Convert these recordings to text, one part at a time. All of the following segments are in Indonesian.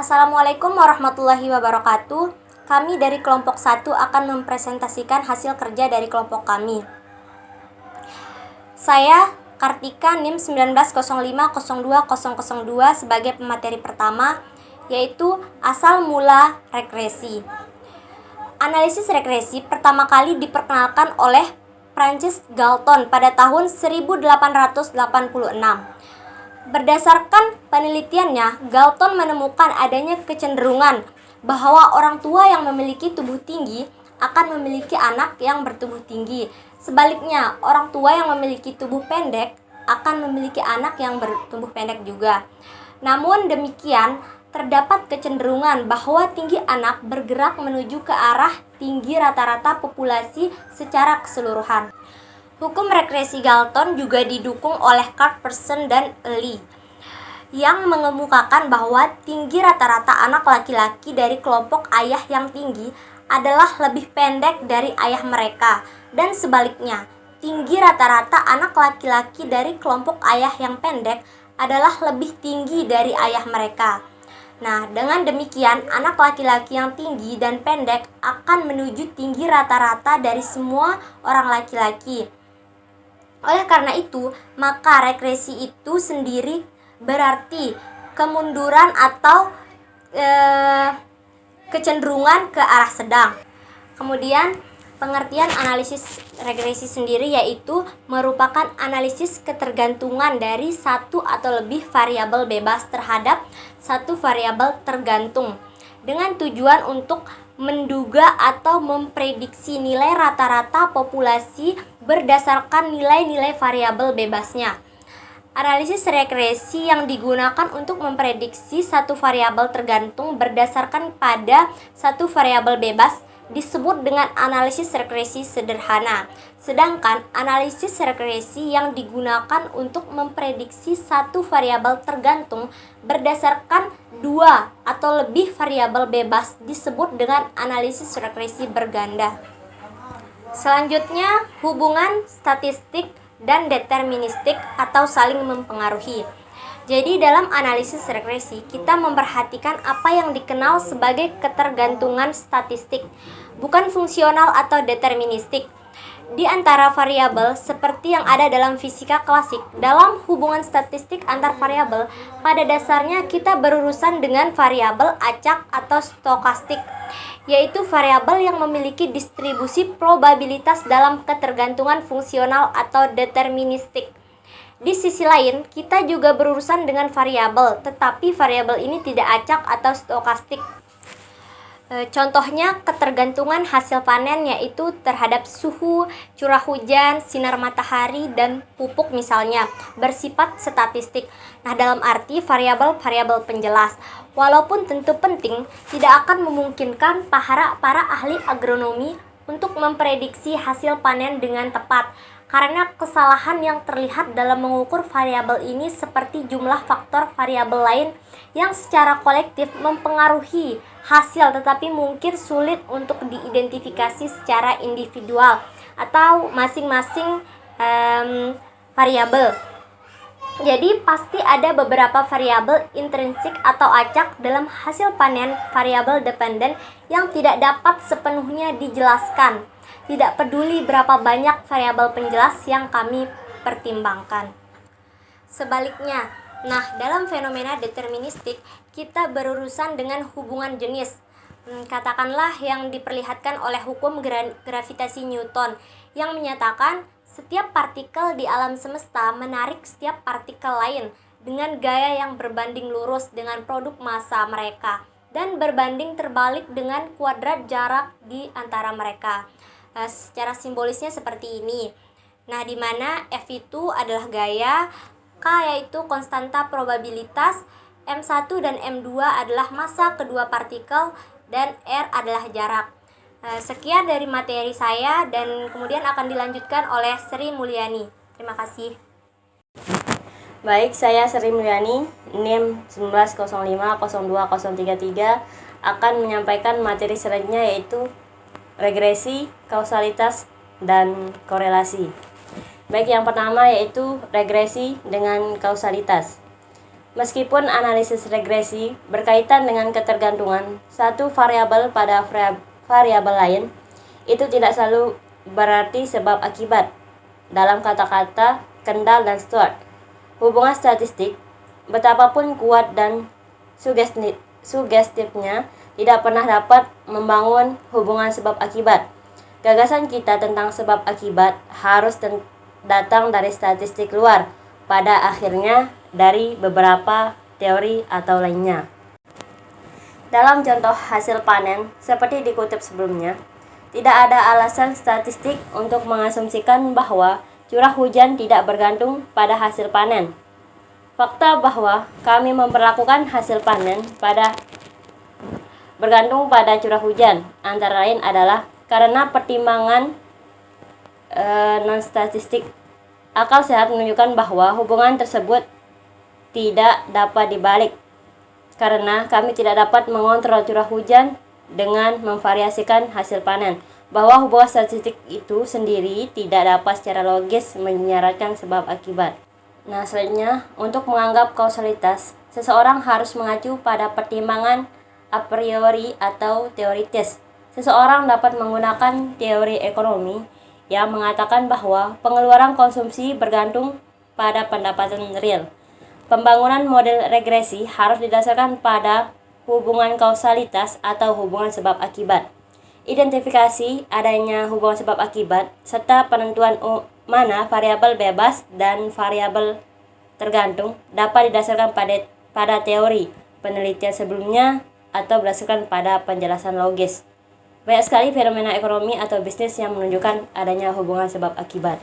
Assalamualaikum warahmatullahi wabarakatuh. Kami dari kelompok 1 akan mempresentasikan hasil kerja dari kelompok kami. Saya Kartika NIM 1905020002 sebagai pemateri pertama, yaitu asal mula regresi. Analisis regresi pertama kali diperkenalkan oleh Francis Galton pada tahun 1886. Berdasarkan penelitiannya, Galton menemukan adanya kecenderungan bahwa orang tua yang memiliki tubuh tinggi akan memiliki anak yang bertubuh tinggi. Sebaliknya, orang tua yang memiliki tubuh pendek akan memiliki anak yang bertubuh pendek juga. Namun demikian, terdapat kecenderungan bahwa tinggi anak bergerak menuju ke arah tinggi rata-rata populasi secara keseluruhan. Hukum regresi Galton juga didukung oleh Carl-Pearson dan Lee, yang mengemukakan bahwa tinggi rata-rata anak laki-laki dari kelompok ayah yang tinggi adalah lebih pendek dari ayah mereka, dan sebaliknya, tinggi rata-rata anak laki-laki dari kelompok ayah yang pendek adalah lebih tinggi dari ayah mereka. Nah, dengan demikian, anak laki-laki yang tinggi dan pendek akan menuju tinggi rata-rata dari semua orang laki-laki. Oleh karena itu, maka regresi itu sendiri berarti kemunduran atau kecenderungan ke arah sedang. Kemudian, pengertian analisis regresi sendiri yaitu merupakan analisis ketergantungan dari satu atau lebih variabel bebas terhadap satu variabel tergantung, dengan tujuan untuk menduga atau memprediksi nilai rata-rata populasi berdasarkan nilai-nilai variabel bebasnya. Analisis regresi yang digunakan untuk memprediksi satu variabel tergantung berdasarkan pada satu variabel bebas disebut dengan analisis regresi sederhana. Sedangkan analisis regresi yang digunakan untuk memprediksi satu variabel tergantung berdasarkan dua atau lebih variabel bebas disebut dengan analisis regresi berganda. Selanjutnya, hubungan statistik dan deterministik atau saling mempengaruhi. Jadi dalam analisis regresi, kita memperhatikan apa yang dikenal sebagai ketergantungan statistik, bukan fungsional atau deterministik, di antara variabel seperti yang ada dalam fisika klasik. Dalam hubungan statistik antar variabel, pada dasarnya kita berurusan dengan variabel acak atau stokastik, yaitu variabel yang memiliki distribusi probabilitas dalam ketergantungan fungsional atau deterministik. Di sisi lain, kita juga berurusan dengan variabel, tetapi variabel ini tidak acak atau stokastik. Contohnya ketergantungan hasil panen yaitu terhadap suhu, curah hujan, sinar matahari, dan pupuk misalnya, bersifat statistik. Nah, dalam arti variabel-variabel penjelas, walaupun tentu penting, tidak akan memungkinkan para ahli agronomi untuk memprediksi hasil panen dengan tepat, karena kesalahan yang terlihat dalam mengukur variabel ini seperti jumlah faktor variabel lain yang secara kolektif mempengaruhi hasil tetapi mungkin sulit untuk diidentifikasi secara individual atau masing-masing variabel. Jadi pasti ada beberapa variabel intrinsik atau acak dalam hasil panen variabel dependen yang tidak dapat sepenuhnya dijelaskan. Tidak peduli berapa banyak variabel penjelas yang kami pertimbangkan. Sebaliknya, dalam fenomena deterministik, kita berurusan dengan hubungan jenis. Katakanlah yang diperlihatkan oleh hukum gravitasi Newton, yang menyatakan setiap partikel di alam semesta menarik setiap partikel lain dengan gaya yang berbanding lurus dengan produk massa mereka, dan berbanding terbalik dengan kuadrat jarak di antara mereka. Secara simbolisnya seperti ini. Nah, di mana F itu adalah gaya, K yaitu konstanta probabilitas, M1 dan M2 adalah massa kedua partikel, dan R adalah jarak. Sekian dari materi saya dan kemudian akan dilanjutkan oleh Sri Mulyani. Terima kasih. Baik, saya Sri Mulyani, NIM 1905020033 akan menyampaikan materi selanjutnya yaitu regresi, kausalitas, dan korelasi. Baik, yang pertama yaitu regresi dengan kausalitas. Meskipun analisis regresi berkaitan dengan ketergantungan satu variabel pada variabel lain, itu tidak selalu berarti sebab akibat. Dalam kata-kata Kendall dan Stewart, hubungan statistik, betapapun kuat dan sugestifnya, tidak pernah dapat membangun hubungan sebab akibat. Gagasan kita tentang sebab akibat harus datang dari statistik luar, pada akhirnya dari beberapa teori atau lainnya. Dalam contoh hasil panen, seperti dikutip sebelumnya, tidak ada alasan statistik untuk mengasumsikan bahwa curah hujan tidak bergantung pada hasil panen. Fakta bahwa kami memperlakukan hasil panen bergantung pada curah hujan, antara lain adalah karena pertimbangan non-statistik. Akal sehat menunjukkan bahwa hubungan tersebut tidak dapat dibalik, karena kami tidak dapat mengontrol curah hujan dengan memvariasikan hasil panen, bahwa hubungan statistik itu sendiri tidak dapat secara logis menyarankan sebab akibat. Nah, selanjutnya, untuk menganggap kausalitas, seseorang harus mengacu pada pertimbangan a priori atau teoritis. Seseorang dapat menggunakan teori ekonomi yang mengatakan bahwa pengeluaran konsumsi bergantung pada pendapatan real. Pembangunan model regresi harus didasarkan pada hubungan kausalitas atau hubungan sebab akibat. Identifikasi adanya hubungan sebab akibat serta penentuan mana variabel bebas dan variabel tergantung dapat didasarkan pada teori, penelitian sebelumnya, atau berdasarkan pada penjelasan logis. Banyak sekali fenomena ekonomi atau bisnis yang menunjukkan adanya hubungan sebab akibat.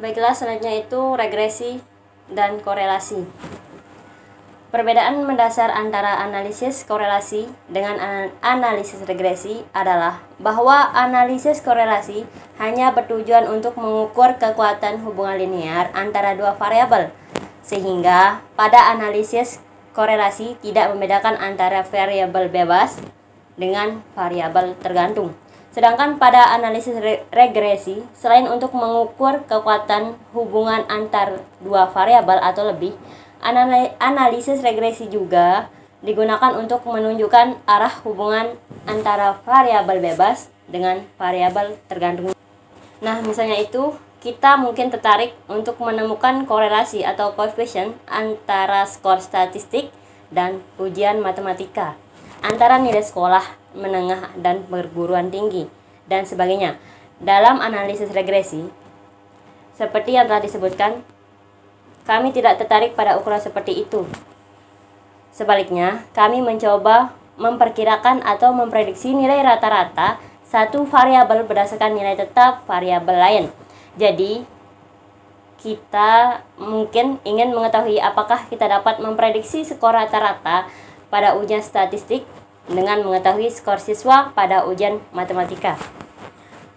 Baiklah, selanjutnya itu regresi dan korelasi. Perbedaan mendasar antara analisis korelasi dengan analisis regresi adalah bahwa analisis korelasi hanya bertujuan untuk mengukur kekuatan hubungan linear antara dua variabel, sehingga pada analisis korelasi tidak membedakan antara variabel bebas dengan variabel tergantung. Sedangkan pada analisis regresi, selain untuk mengukur kekuatan hubungan antar dua variabel atau lebih, analisis regresi juga digunakan untuk menunjukkan arah hubungan antara variabel bebas dengan variabel tergantung. Nah, misalnya itu, kita mungkin tertarik untuk menemukan korelasi atau koefisien antara skor statistik dan ujian matematika, antara nilai sekolah menengah dan perguruan tinggi, dan sebagainya. Dalam analisis regresi, seperti yang telah disebutkan, kami tidak tertarik pada ukuran seperti itu. Sebaliknya, kami mencoba memperkirakan atau memprediksi nilai rata-rata satu variabel berdasarkan nilai tetap variabel lain. Jadi, kita mungkin ingin mengetahui apakah kita dapat memprediksi skor rata-rata pada ujian statistik dengan mengetahui skor siswa pada ujian matematika.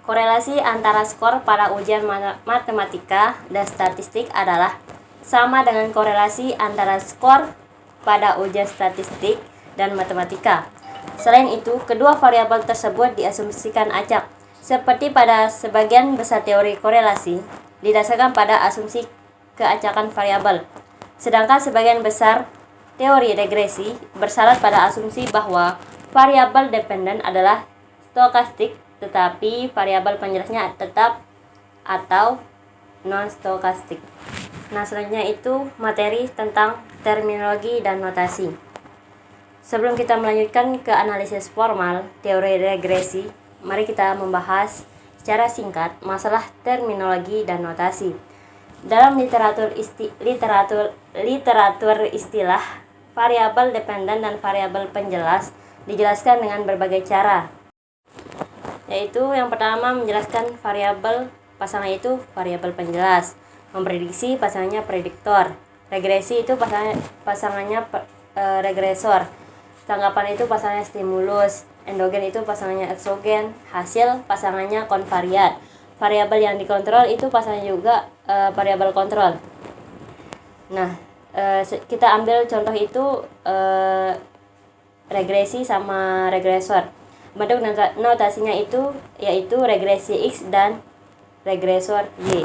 Korelasi antara skor pada ujian matematika dan statistik adalah sama dengan korelasi antara skor pada ujian statistik dan matematika. Selain itu, kedua variabel tersebut diasumsikan acak. Seperti pada sebagian besar teori korelasi, didasarkan pada asumsi keacakan variabel. Sedangkan sebagian besar teori regresi bersyarat pada asumsi bahwa variabel dependen adalah stokastik, tetapi variabel penjelasnya tetap atau non-stokastik. Nah, selanjutnya itu materi tentang terminologi dan notasi. Sebelum kita melanjutkan ke analisis formal teori regresi, mari kita membahas secara singkat masalah terminologi dan notasi. Dalam literatur istilah, variabel dependen dan variabel penjelas dijelaskan dengan berbagai cara. Yaitu yang pertama menjelaskan variabel pasangan itu variabel penjelas, memprediksi pasangannya prediktor, regresi itu pasangannya regresor, tanggapan itu pasangannya stimulus, endogen itu pasangannya eksogen, hasil pasangannya konvariat. Variabel yang dikontrol itu pasangannya juga variabel kontrol. Nah, kita ambil contoh itu regresi sama regresor. Bentuk notasinya itu yaitu regresi X dan regresor Y.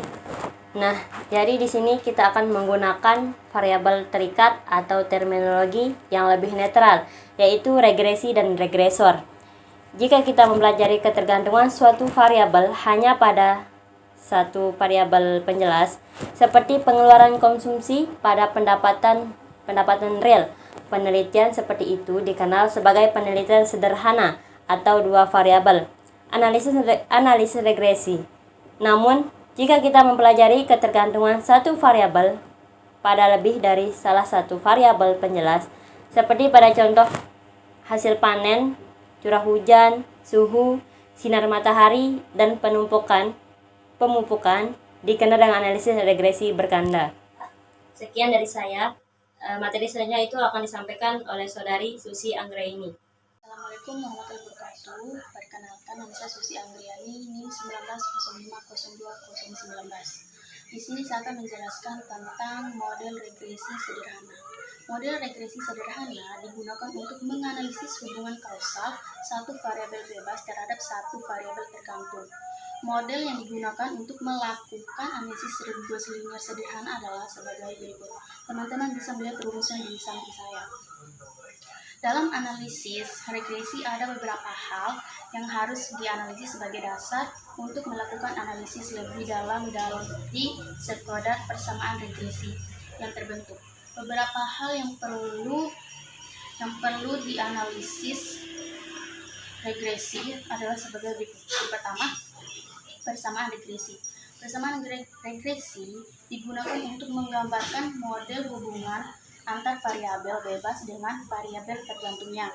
Nah, jadi di sini kita akan menggunakan variabel terikat atau terminologi yang lebih netral, yaitu regresi dan regresor. Jika kita mempelajari ketergantungan suatu variabel hanya pada satu variabel penjelas, seperti pengeluaran konsumsi pada pendapatan real, penelitian seperti itu dikenal sebagai penelitian sederhana atau dua variabel, analisis regresi. Namun, jika kita mempelajari ketergantungan satu variabel pada lebih dari salah satu variabel penjelas, seperti pada contoh hasil panen, curah hujan, suhu, sinar matahari, dan pemupukan, dikenal dengan analisis regresi berkanda. Sekian dari saya. Materi selanjutnya itu akan disampaikan oleh Saudari Susi Anggraini. Assalamualaikum warahmatullahi wabarakatuh. Perkenalkan, nama saya Susi Anggraini, NIM 19050219. Di sini saya akan menjelaskan tentang model regresi sederhana. Model regresi sederhana digunakan untuk menganalisis hubungan kausal satu variabel bebas terhadap satu variabel tergantung. Model yang digunakan untuk melakukan analisis regresi linear sederhana adalah sebagai berikut. Teman-teman bisa melihat rumusnya di samping saya. Dalam analisis regresi ada beberapa hal yang harus dianalisis sebagai dasar untuk melakukan analisis lebih dalam di sekadar persamaan regresi yang terbentuk. Beberapa hal yang perlu dianalisis regresi adalah sebagai berikut. Yang pertama, persamaan regresi. Persamaan regresi digunakan untuk menggambarkan model hubungan antar variabel bebas dengan variabel tergantungnya.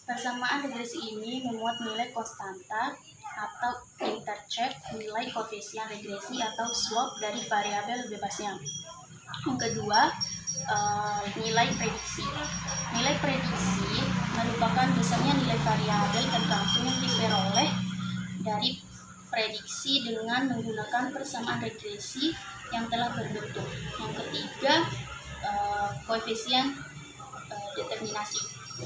Persamaan regresi ini memuat nilai konstanta atau intercept, nilai koefisien regresi atau slope dari variabel bebasnya. Yang kedua, nilai prediksi. Nilai prediksi merupakan biasanya nilai variabel tergantung yang diperoleh dari prediksi dengan menggunakan persamaan regresi yang telah berbentuk. Yang ketiga, koefisien determinasi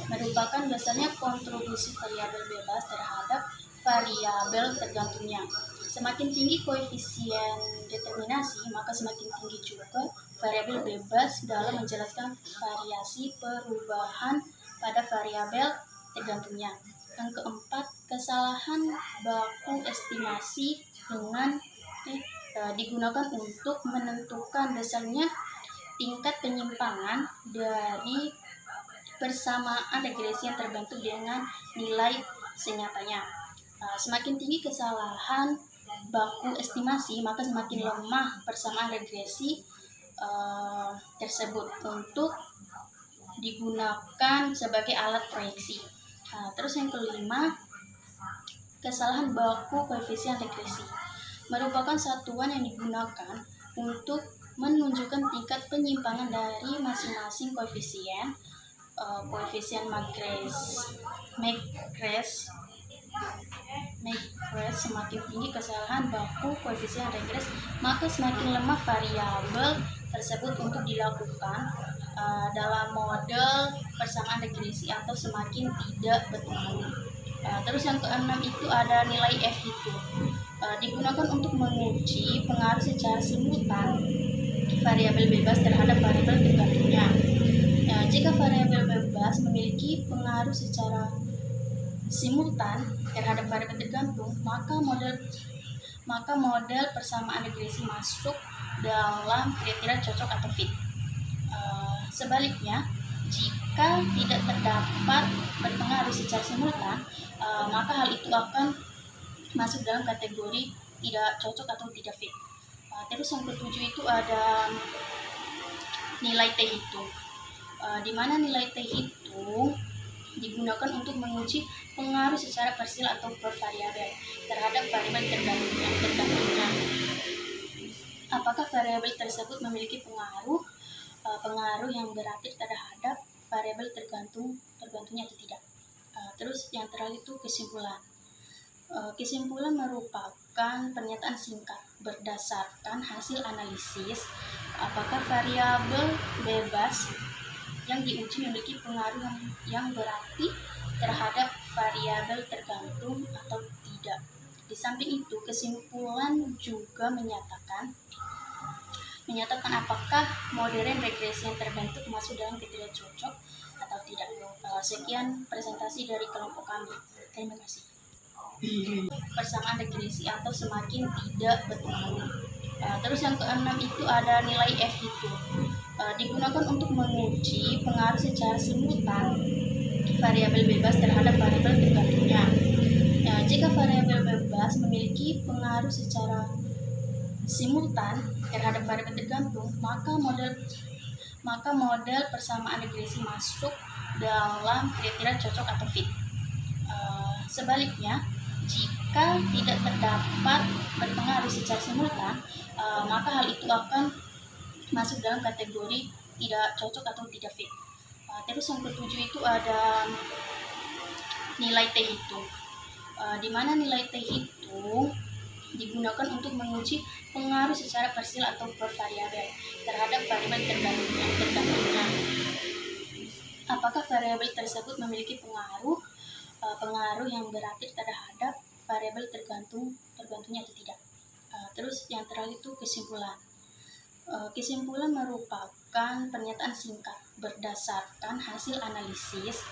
merupakan biasanya kontribusi variabel bebas terhadap variabel tergantungnya. Semakin tinggi koefisien determinasi, maka semakin tinggi juga variabel bebas dalam menjelaskan variasi perubahan pada variabel tergantungnya. Yang keempat, kesalahan baku estimasi digunakan untuk menentukan besarnya tingkat penyimpangan dari persamaan regresi yang terbentuk dengan nilai senyatanya. Semakin tinggi kesalahan baku estimasi, maka semakin lemah persamaan regresi tersebut untuk digunakan sebagai alat proyeksi. Terus yang kelima, kesalahan baku koefisien regresi merupakan satuan yang digunakan untuk menunjukkan tingkat penyimpangan dari masing-masing koefisien. Koefisien Maclaurin semakin tinggi kesalahan baku koefisien regres, maka semakin lemah variabel tersebut untuk dilakukan dalam model persamaan regresi atau semakin tidak berpengaruh. Terus yang keenam itu ada nilai F itu digunakan untuk menguji pengaruh secara simultan variabel bebas terhadap variabel tergantungnya. Jika variabel bebas memiliki pengaruh secara simultan terhadap variabel tergantung, maka model persamaan regresi masuk dalam kriteria cocok atau fit. Sebaliknya, jika tidak terdapat berpengaruh secara simultan, maka hal itu akan masuk dalam kategori tidak cocok atau tidak fit. Terus yang ketujuh itu ada nilai T hitung, di mana nilai T hitung digunakan untuk menguji pengaruh secara parsial atau per variabel terhadap variabel tergantungnya. Apakah variabel tersebut memiliki pengaruh yang berarti terhadap variabel tergantungnya atau tidak. Terus yang terakhir itu kesimpulan. Kesimpulan merupakan pernyataan singkat berdasarkan hasil analisis apakah variabel bebas yang diuji memiliki pengaruh yang berarti terhadap variabel tergantung atau tidak. Di samping itu, kesimpulan juga menyatakan menyatakan apakah modern regresi yang terbentuk masuk dalam kriteria cocok atau tidak. Sekian presentasi dari kelompok kami. Terima kasih. Persamaan regresi atau semakin tidak berpengaruh. Terus yang keenam itu ada nilai F itu. Digunakan untuk menguji pengaruh secara simultan variabel bebas terhadap variabel tergantungnya. Jika variabel bebas memiliki pengaruh secara simultan terhadap variabel tergantung, maka model persamaan regresi masuk dalam kriteria cocok atau fit. Sebaliknya, jika tidak terdapat berpengaruh secara simultan, maka hal itu akan masuk dalam kategori tidak cocok atau tidak fit. Terus yang ketujuh itu ada nilai T hitung, di mana nilai T hitung digunakan untuk menguji pengaruh secara parsial atau per variabel terhadap variabel tergantungnya. Apakah variabel tersebut memiliki pengaruh yang berarti terhadap variabel tergantungnya atau tidak. Terus yang terakhir itu kesimpulan. Kesimpulan merupakan pernyataan singkat berdasarkan hasil analisis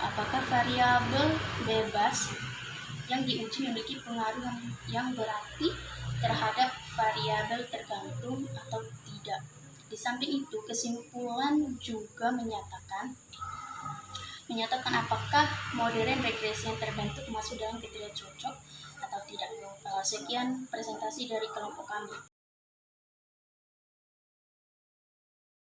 apakah variabel bebas yang diuji memiliki pengaruh yang berarti terhadap variabel tergantung atau tidak. Di samping itu, kesimpulan juga menyatakan apakah modern regresi yang terbentuk masuk dalam kriteria cocok atau tidak. Sekian presentasi dari kelompok kami.